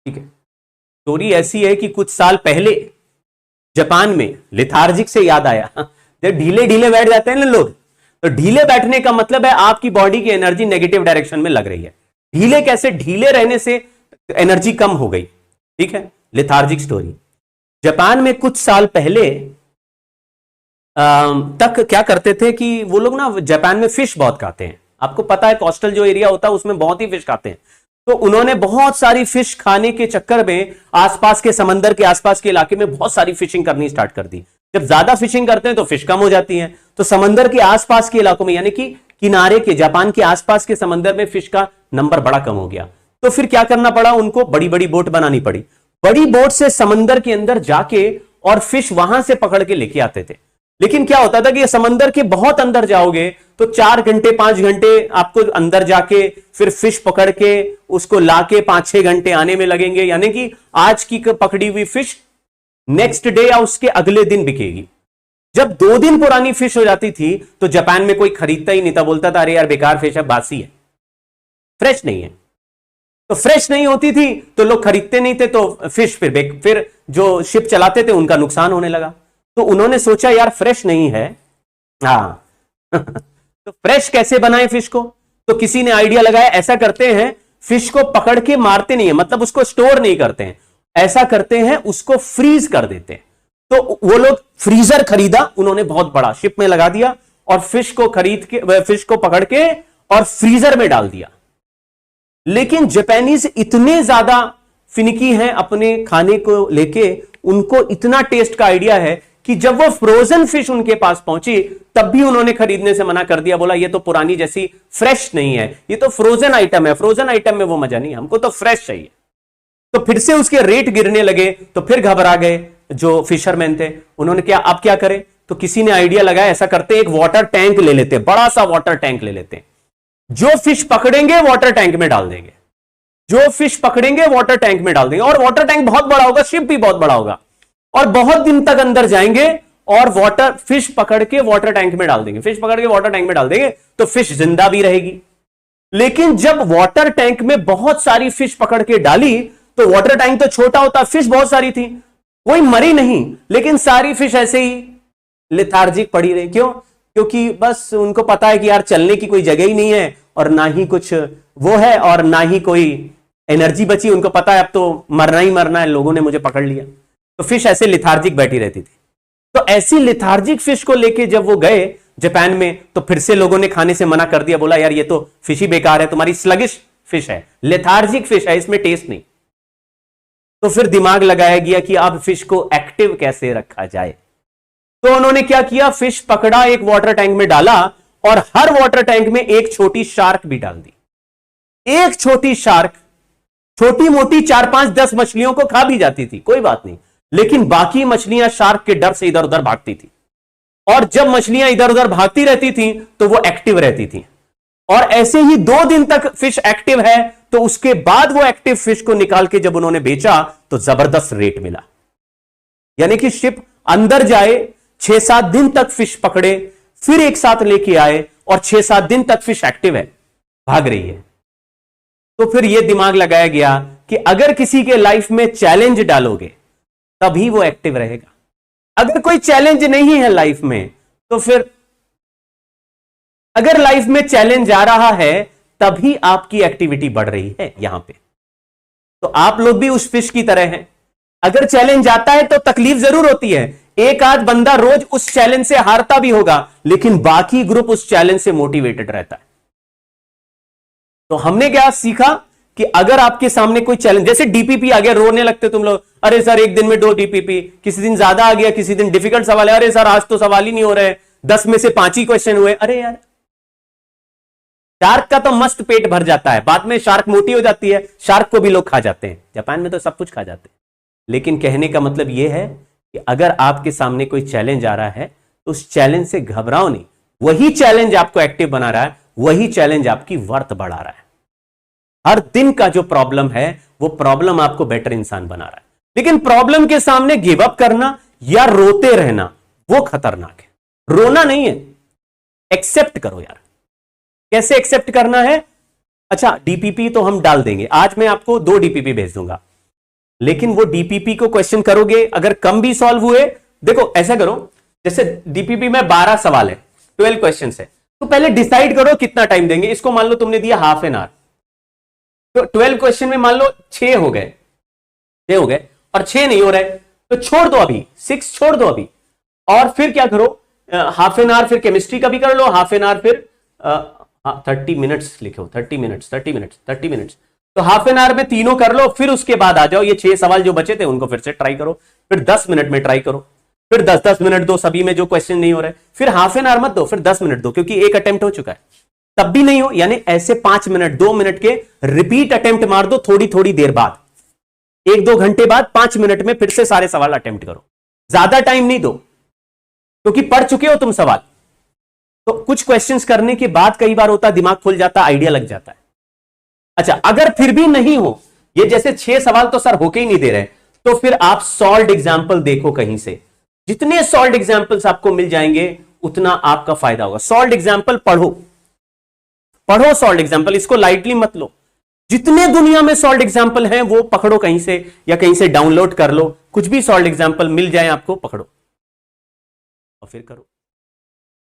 ठीक है, स्टोरी ऐसी है कि कुछ साल पहले जापान में लेथार्जिक से याद आया, जब ढीले ढीले बैठ जाते हैं ना लोग, तो ढीले बैठने का मतलब है आपकी बॉडी की एनर्जी नेगेटिव डायरेक्शन में लग रही है। ढीले कैसे? ढीले रहने से एनर्जी कम हो गई। ठीक है, लेथार्जिक स्टोरी। जापान में कुछ साल पहले तक क्या करते थे कि वो लोग ना जापान में फिश बहुत खाते हैं। आपको पता है कोस्टल जो एरिया होता है उसमें बहुत ही फिश खाते हैं। तो उन्होंने बहुत सारी फिश खाने के चक्कर में आसपास के समंदर के आसपास के इलाके में बहुत सारी फिशिंग करनी स्टार्ट कर दी। जब ज्यादा फिशिंग करते हैं तो फिश कम हो जाती हैं, तो समंदर के आसपास के इलाकों में यानी कि किनारे के जापान के आसपास के समंदर में फिश का नंबर बड़ा कम हो गया। तो फिर क्या करना पड़ा उनको? बड़ी बड़ी बोट बनानी पड़ी। बड़ी बोट से समंदर के अंदर जाके और फिश वहां से पकड़ के लेके आते थे। लेकिन क्या होता था कि समंदर के बहुत अंदर जाओगे तो 4 घंटे 5 घंटे आपको अंदर जाके फिर फिश पकड़ के उसको लाके 5-6 घंटे आने में लगेंगे, यानी कि आज की पकड़ी हुई फिश नेक्स्ट डे या उसके अगले दिन बिकेगी। जब 2 दिन पुरानी फिश हो जाती थी तो जापान में कोई खरीदता ही नहीं था, बोलता था अरे यार बेकार फिश है, बासी है, फ्रेश नहीं है। तो फ्रेश नहीं होती थी तो लोग खरीदते नहीं थे, तो फिश फिर जो शिप चलाते थे उनका नुकसान होने लगा। तो उन्होंने सोचा यार फ्रेश नहीं है, हाँ तो फ्रेश कैसे बनाएं फिश को? तो किसी ने आइडिया लगाया, ऐसा करते हैं फिश को पकड़ के मारते नहीं है, मतलब उसको स्टोर नहीं करते हैं, ऐसा करते हैं उसको फ्रीज कर देते हैं। तो वो लोग फ्रीजर खरीदा उन्होंने, बहुत बड़ा शिप में लगा दिया और फिश को फिश को पकड़ के और फ्रीजर में डाल दिया। लेकिन जापानीज इतने ज्यादा फिनिकी हैं अपने खाने को लेके, उनको इतना टेस्ट का आइडिया है कि जब वो फ्रोजन फिश उनके पास पहुंची तब भी उन्होंने खरीदने से मना कर दिया। बोला ये तो पुरानी जैसी फ्रेश नहीं है, ये तो फ्रोजन आइटम है, फ्रोजन आइटम में वो मजा नहीं, हमको तो फ्रेश चाहिए। तो फिर से उसके रेट गिरने लगे, तो फिर घबरा गए जो फिशरमैन थे। उन्होंने क्या, अब क्या करें? तो किसी ने आइडिया लगाया, ऐसा करते एक वाटर टैंक ले लेते, बड़ा सा वाटर टैंक ले लेते, जो फिश पकड़ेंगे वाटर टैंक में डाल देंगे, जो फिश पकड़ेंगे वाटर टैंक में डाल देंगे, और वाटर टैंक बहुत बड़ा होगा, शिप भी बहुत बड़ा होगा, और बहुत दिन तक अंदर जाएंगे और फिश पकड़ के वाटर टैंक में डाल देंगे, फिश पकड़ के वाटर टैंक में डाल देंगे तो फिश जिंदा भी रहेगी। लेकिन जब वाटर टैंक में बहुत सारी फिश पकड़ के डाली तो वाटर टैंक तो छोटा होता, फिश बहुत सारी थी, कोई मरी नहीं, लेकिन सारी फिश ऐसे ही लेथार्जिक पड़ी रही। क्यों? क्योंकि बस उनको पता है कि यार चलने की कोई जगह ही नहीं है और ना ही कुछ वो है और ना ही कोई एनर्जी बची। उनको पता है अब तो मरना ही मरना है, लोगों ने मुझे पकड़ लिया। तो फिश ऐसे लेथार्जिक बैठी रहती थी। तो ऐसी लेथार्जिक फिश को लेके जब वो गए जापान में तो फिर से लोगों ने खाने से मना कर दिया, बोला यार ये तो फिश ही बेकार है, तुम्हारी स्लगिश फिश है, लेथार्जिक फिश है, इसमें टेस्ट नहीं। तो फिर दिमाग लगाया गया कि अब फिश को एक्टिव कैसे रखा जाए। तो उन्होंने क्या किया, फिश पकड़ा, एक वाटर टैंक में डाला और हर वाटर टैंक में एक छोटी शार्क भी डाल दी। एक छोटी शार्क छोटी मोटी 4-5-10 मछलियों को खा भी जाती थी, कोई बात नहीं, लेकिन बाकी मछलियां शार्क के डर से इधर उधर भागती थी। और जब मछलियां इधर उधर भागती रहती थी तो वो एक्टिव रहती थी। और ऐसे ही 2 दिन तक फिश एक्टिव है। तो उसके बाद वो एक्टिव फिश को निकाल के जब उन्होंने बेचा तो जबरदस्त रेट मिला। यानी कि शिप अंदर जाए, 6-7 दिन तक फिश पकड़े, फिर एक साथ लेके आए और 6-7 दिन तक फिश एक्टिव है, भाग रही है। तो फिर यह दिमाग लगाया गया कि अगर किसी के लाइफ में चैलेंज डालोगे तभी वो एक्टिव रहेगा। अगर कोई चैलेंज नहीं है लाइफ में तो फिर, अगर लाइफ में चैलेंज आ रहा है तभी आपकी एक्टिविटी बढ़ रही है यहां पे। तो आप लोग भी उस फिश की तरह हैं। अगर चैलेंज आता है तो तकलीफ जरूर होती है, एक आध बंदा रोज उस चैलेंज से हारता भी होगा, लेकिन बाकी ग्रुप उस चैलेंज से मोटिवेटेड रहता है। तो हमने क्या सीखा कि अगर आपके सामने कोई चैलेंज, जैसे डीपीपी आ गया, रोने लगते तुम लोग, अरे सर एक दिन में 2 डीपीपी, किसी दिन ज्यादा आ गया, किसी दिन डिफिकल्ट सवाल है, अरे सर आज तो सवाल ही नहीं हो रहे, 10 में से 5 ही क्वेश्चन हुए। अरे यार, शार्क का तो मस्त पेट भर जाता है, बाद में शार्क मोटी हो जाती है, शार्क को भी लोग खा जाते हैं, जापान में तो सब कुछ खा जाते हैं। लेकिन कहने का मतलब यह है कि अगर आपके सामने कोई चैलेंज आ रहा है तो उस चैलेंज से घबराओ नहीं, वही चैलेंज आपको एक्टिव बना रहा है, वही चैलेंज आपकी वर्थ बढ़ा रहा है। हर दिन का जो प्रॉब्लम है वो प्रॉब्लम आपको बेटर इंसान बना रहा है। लेकिन प्रॉब्लम के सामने गिव अप करना या रोते रहना वो खतरनाक है। रोना नहीं है, एक्सेप्ट करो यार। कैसे एक्सेप्ट करना है? अच्छा, डीपीपी तो हम डाल देंगे, आज मैं आपको 2 डीपीपी भेज दूंगा, लेकिन वो डीपीपी को क्वेश्चन करोगे, अगर कम भी सॉल्व हुए, देखो ऐसा करो, जैसे डीपीपी में 12 सवाल है, 12 क्वेश्चन है, तो पहले डिसाइड करो कितना टाइम देंगे। इसको मान लो तुमने दिया हाफ एन आवर, तो 12 क्वेश्चन में मान लो 6 हो गए, 6 हो गए, और 6 नहीं हो रहे तो छोड़ दो, अभी 6 छोड़ दो अभी, और फिर क्या करो, हाफ एन आवर फिर केमिस्ट्री का भी कर लो, हाफ एन आवर फिर 30 मिनट्स लिखो, 30 मिनट्स 30 मिनट्स 30 मिनट्स, तो हाफ एन आवर में तीनों कर लो, फिर उसके बाद आ जाओ ये 6 सवाल जो बचे थे उनको फिर से ट्राई करो, फिर 10 मिनट में ट्राई करो, फिर 10-10 मिनट दो सभी में जो क्वेश्चन नहीं हो रहे, फिर हाफ एन आवर मत दो, फिर 10 मिनट दो, क्योंकि एक अटेम्प्ट हो चुका है, तब भी नहीं हो, यानी ऐसे 5 मिनट 2 मिनट के रिपीट अटेम्प्ट मार दो, थोड़ी थोड़ी देर बाद, 1-2 घंटे बाद 5 मिनट में फिर से सारे सवाल अटेम्प्ट करो, ज्यादा टाइम नहीं दो, क्योंकि पढ़ चुके हो तुम सवाल। तो कुछ क्वेश्चंस करने के बाद कई बार होता दिमाग खुल जाता, आइडिया लग जाता है। अच्छा, अगर फिर भी नहीं हो, ये जैसे 6 सवाल तो सर होके ही नहीं दे रहे, तो फिर आप सॉल्व्ड एग्जाम्पल देखो कहीं से, जितने सॉल्व्ड एग्जाम्पल्स आपको मिल जाएंगे उतना आपका फायदा होगा। सॉल्व्ड एग्जाम्पल पढ़ो, पढ़ो सॉल्व्ड एग्जाम्पल, इसको लाइटली मत लो, जितने दुनिया में सॉल्व्ड एग्जाम्पल हैं वो पकड़ो कहीं से, या कहीं से डाउनलोड कर लो, कुछ भी सॉल्व्ड एग्जाम्पल मिल जाए आपको, पकड़ो और फिर करो।